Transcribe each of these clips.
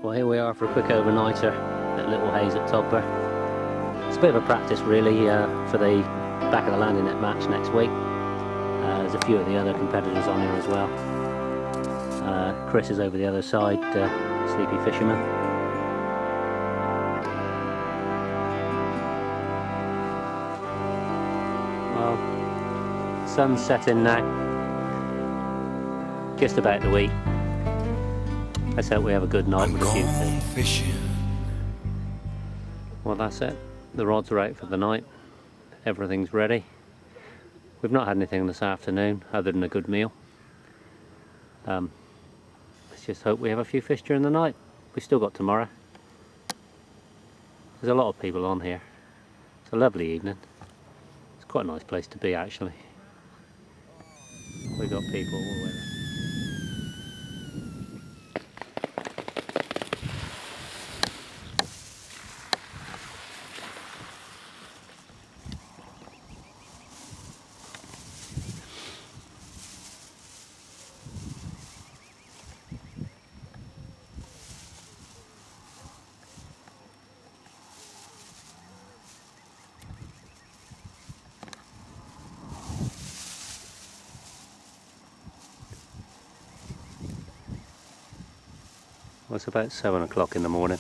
Well, here we are for a quick overnighter at Little Hayes at Todber. It's a bit of a practice really for the back of the landing net match next week. There's a few of the other competitors on here as well. Chris is over the other side, Sleepy Fisherman. Well, sun's setting now, just about to eat. Let's hope we have a good night with a few fish. Well, that's it. The rods are out for the night. Everything's ready. We've not had anything this afternoon other than a good meal. Let's just hope we have a few fish during the night. We've still got tomorrow. There's a lot of people on here. It's a lovely evening. It's quite a nice place to be actually. We've got people all the way there. Well, it's about 7 o'clock in the morning.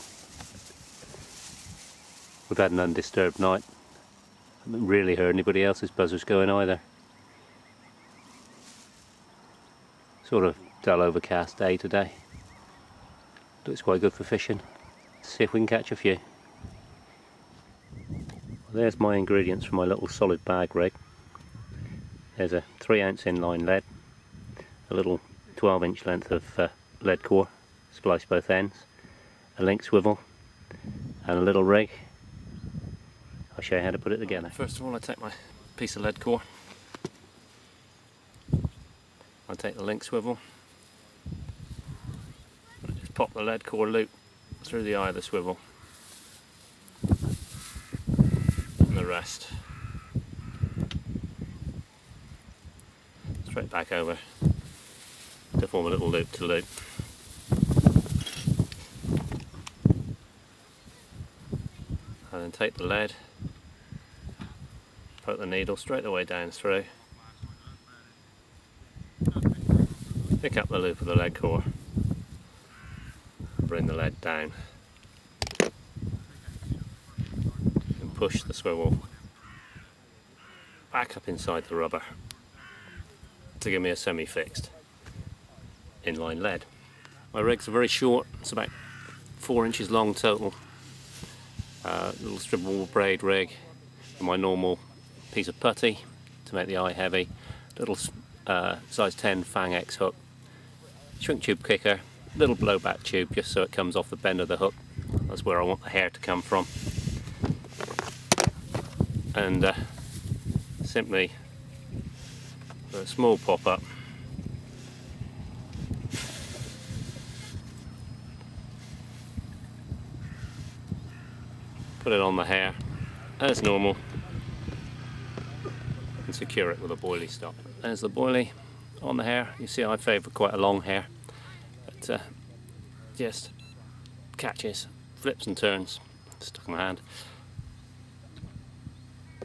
We've had an undisturbed night. I haven't really heard anybody else's buzzers going either. Sort of dull overcast day today. Looks quite good for fishing. Let's see if we can catch a few. Well, there's my ingredients for my little solid bag rig. There's a 3-ounce inline lead, a little 12-inch length of lead core, splice both ends, a link swivel and a little rig. I'll show you how to put it together. First of all, I take my piece of lead core, I take the link swivel, I just pop the lead core loop through the eye of the swivel and the rest straight back over to form a little loop to loop. And then take the lead, put the needle straight the way down through, pick up the loop of the lead core, bring the lead down, and push the swivel back up inside the rubber to give me a semi-fixed inline lead. My rigs are very short, it's about 4 inches long total. Little strippable braid rig, and my normal piece of putty to make the eye heavy, little size 10 Fang X hook, shrink tube kicker, little blowback tube just so it comes off the bend of the hook. That's where I want the hair to come from. And simply a small pop up. Put it on the hair as normal and secure it with a boilie stop. There's the boilie on the hair. You see I favour quite a long hair, but just catches, flips and turns. Stuck in my hand.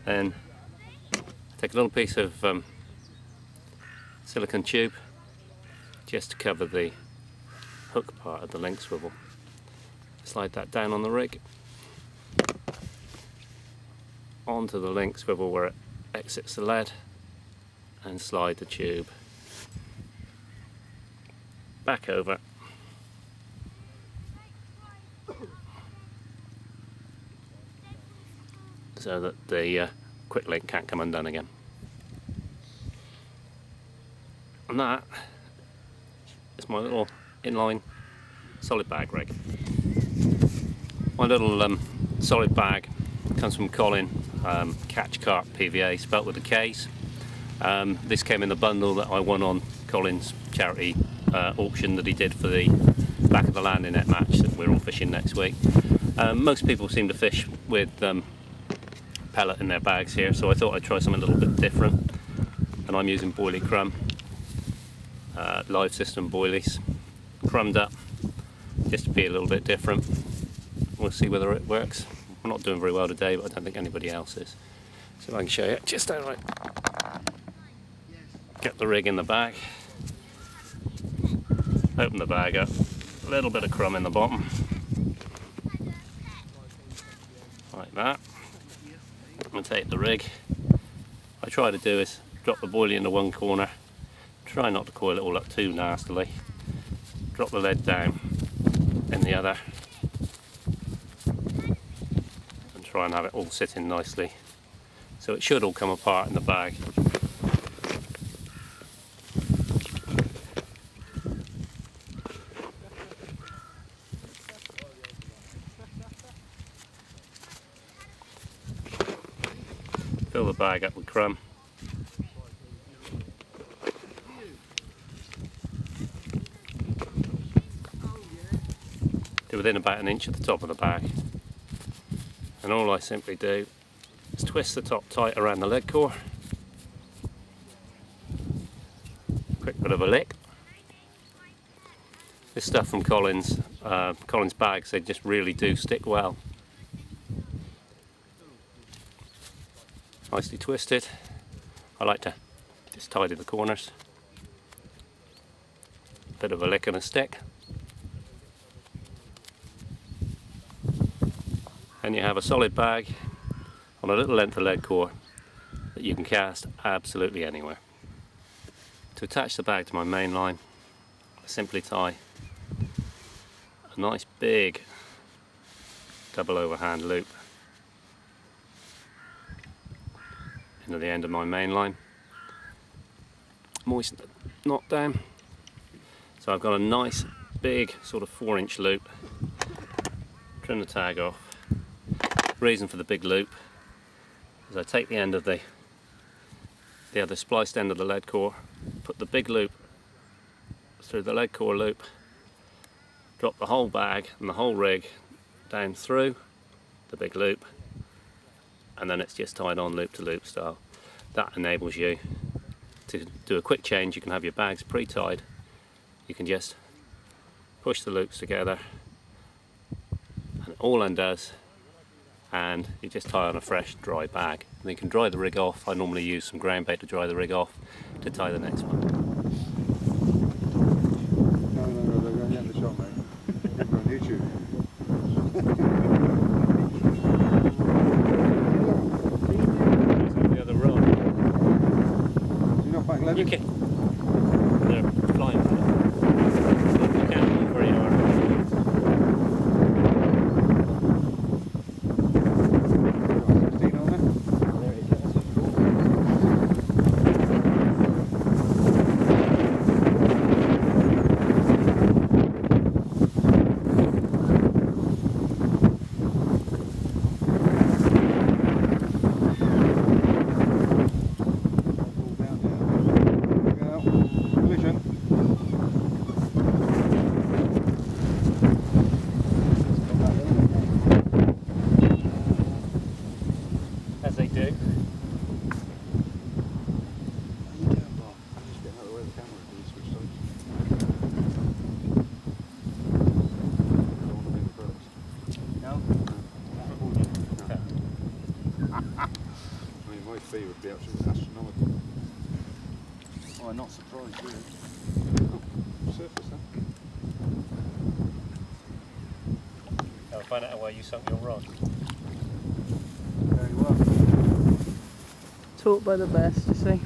Then take a little piece of silicone tube just to cover the hook part of the link swivel. Slide that down on the rig onto the link swivel where it exits the lead, and slide the tube back over so that the quick link can't come undone again. And that is my little inline solid bag rig. My little solid bag comes from Colin, Catch Carp PVA, spelt with the K's. This came in the bundle that I won on Colin's charity auction that he did for the back of the landing net match that we're all fishing next week. Most people seem to fish with pellet in their bags here, so I thought I'd try something a little bit different, and I'm using boilie crumb, live system boilies, crumbed up, just to be a little bit different. We'll see whether it works. I'm not doing very well today, but I don't think anybody else is. So I can show you just how I get the rig in the bag. Open the bag up, a little bit of crumb in the bottom, like that. And take the rig. What I try to do is drop the boilie into one corner, try not to coil it all up too nastily, drop the lead down in the other, and try and have it all sitting nicely. So it should all come apart in the bag. Fill the bag up with crumb. To within about an inch of the top of the bag. And all I simply do is twist the top tight around the lead core. Quick bit of a lick. This stuff from Colin's bags, they just really do stick well. Nicely twisted. I like to just tidy the corners. Bit of a lick and a stick. And you have a solid bag on a little length of lead core that you can cast absolutely anywhere. To attach the bag to my main line, I simply tie a nice big double overhand loop into the end of my main line. Moisten the knot down. So I've got a nice big sort of 4-inch loop. Trim the tag off. Reason for the big loop is I take the end of the other spliced end of the lead core, put the big loop through the lead core loop, drop the whole bag and the whole rig down through the big loop, and then it's just tied on loop to loop style. That enables you to do a quick change. You can have your bags pre-tied. You can just push the loops together and it all undoes, and you just tie on a fresh dry bag. And you can dry the rig off. I normally use some ground bait to dry the rig off to tie the next one. No, they're going to get the shot, mate. They're on YouTube. The other rod. You're not back level? You can. They're flying for it. You can't move where you are. As they do. I mean, my fee would be absolutely astronomical. Oh, I'm not surprised, really. Oh, surface, huh? I'll find out where you sunk your rod. Very well. Taught by the best, you see.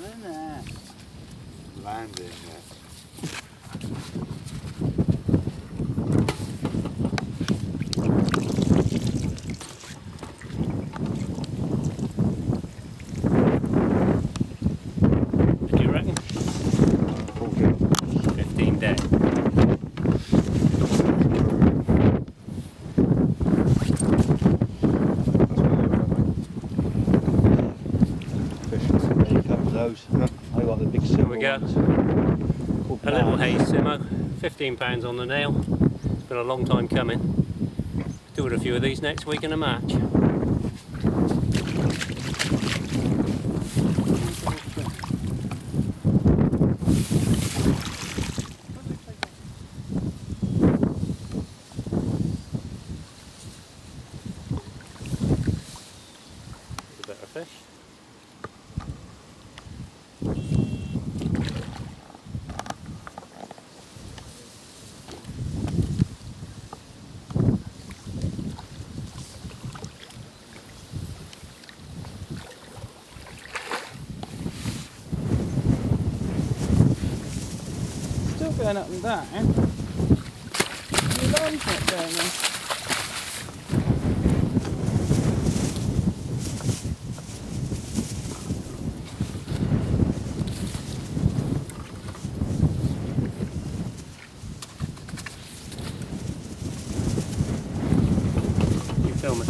In there. Landing there. What do you reckon? 15 dead. we go. Called A little bags. haze simmo, £15 on the nail. It's been a long time coming. Doing a few of these next week in a match. A better fish. Still going up and down. Your line's not going in. You film it.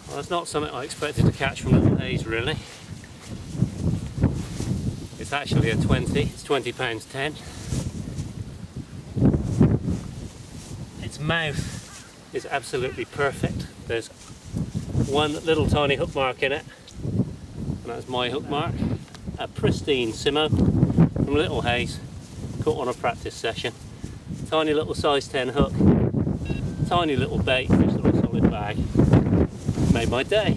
Well, it's not something I expected to catch from little haze really. It's actually a 20, it's £20 10. Its mouth is absolutely perfect. There's one little tiny hook mark in it, and that's my hook mark. A pristine simmo from little haze, caught on a practice session. Tiny little size 10 hook, tiny little bait, just a little solid bag. Made my day.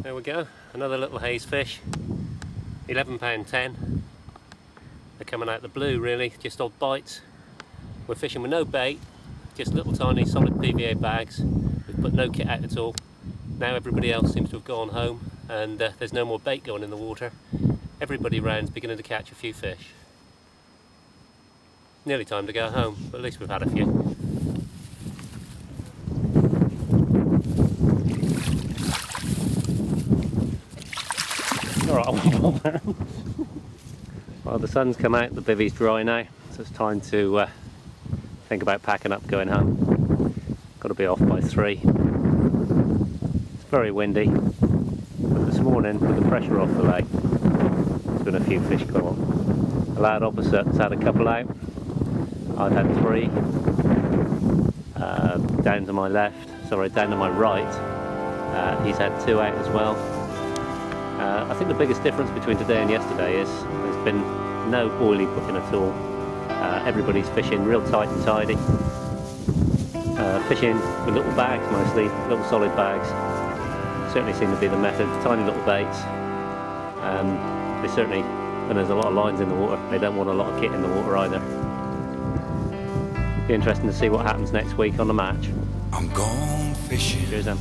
There we go, another little haze fish, £11 10. They're coming out the blue really, just odd bites. We're fishing with no bait, just little tiny solid PVA bags. We've put no kit out at all. Now everybody else seems to have gone home and there's no more bait going in the water. Everybody round's beginning to catch a few fish. Nearly time to go home, but at least we've had a few. Alright, well, the sun's come out, the bivvy's dry now, so it's time to think about packing up, going home. Got to be off by 3. It's very windy, but this morning with the pressure off the lake, there's been a few fish come on. The lad opposite has had a couple out. I've had 3. Down to my left, sorry, down to my right, he's had 2 out as well. I think the biggest difference between today and yesterday is there's been no boilie booking at all. Everybody's fishing real tight and tidy. Fishing with little bags mostly, little solid bags. Certainly seem to be the method. Tiny little baits. They certainly, when there's a lot of lines in the water, they don't want a lot of kit in the water either. Be interesting to see what happens next week on the match. I'm gone fishing. Cheers then.